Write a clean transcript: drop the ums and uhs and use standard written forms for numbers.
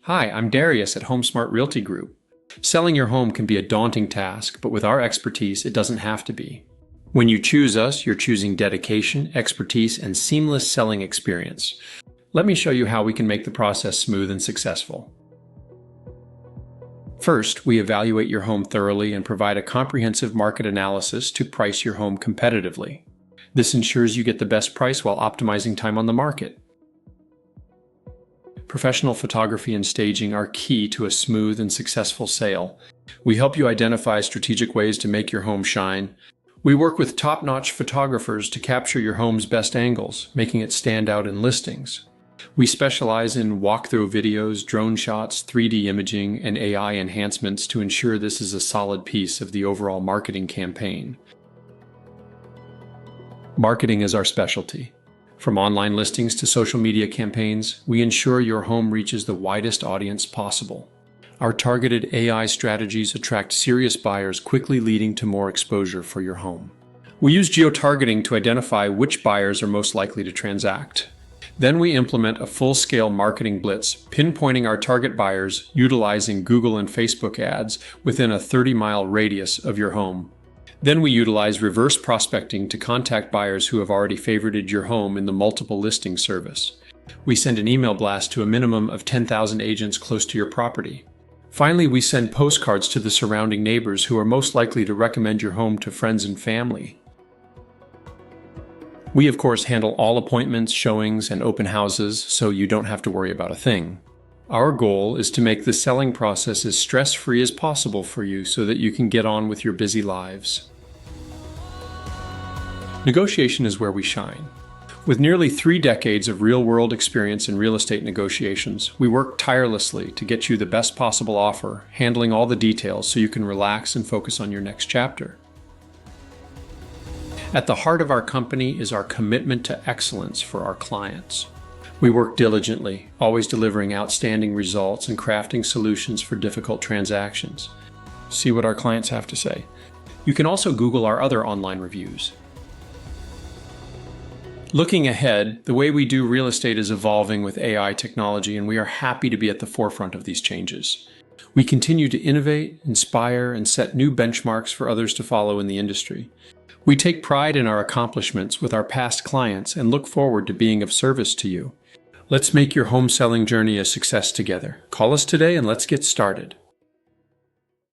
Hi, I'm Darius at HomeSmart Realty Group. Selling your home can be a daunting task, but with our expertise, it doesn't have to be. When you choose us, you're choosing dedication, expertise, and seamless selling experience. Let me show you how we can make the process smooth and successful. First, we evaluate your home thoroughly and provide a comprehensive market analysis to price your home competitively. This ensures you get the best price while optimizing time on the market. Professional photography and staging are key to a smooth and successful sale. We help you identify strategic ways to make your home shine. We work with top-notch photographers to capture your home's best angles, making it stand out in listings. We specialize in walkthrough videos, drone shots, 3D imaging, and AI enhancements to ensure this is a solid piece of the overall marketing campaign. Marketing is our specialty. From online listings to social media campaigns, we ensure your home reaches the widest audience possible. Our targeted AI strategies attract serious buyers, quickly leading to more exposure for your home. We use geotargeting to identify which buyers are most likely to transact. Then we implement a full-scale marketing blitz, pinpointing our target buyers utilizing Google and Facebook ads within a 30-mile radius of your home. Then we utilize reverse prospecting to contact buyers who have already favorited your home in the multiple listing service. We send an email blast to a minimum of 10,000 agents close to your property. Finally, we send postcards to the surrounding neighbors who are most likely to recommend your home to friends and family. We, of course, handle all appointments, showings, and open houses, so you don't have to worry about a thing. Our goal is to make the selling process as stress-free as possible for you so that you can get on with your busy lives. Negotiation is where we shine. With nearly 3 decades of real-world experience in real estate negotiations, we work tirelessly to get you the best possible offer, handling all the details so you can relax and focus on your next chapter. At the heart of our company is our commitment to excellence for our clients. We work diligently, always delivering outstanding results and crafting solutions for difficult transactions. See what our clients have to say. You can also Google our other online reviews. Looking ahead, the way we do real estate is evolving with AI technology, and we are happy to be at the forefront of these changes. We continue to innovate, inspire, and set new benchmarks for others to follow in the industry. We take pride in our accomplishments with our past clients and look forward to being of service to you. Let's make your home selling journey a success together. Call us today and let's get started.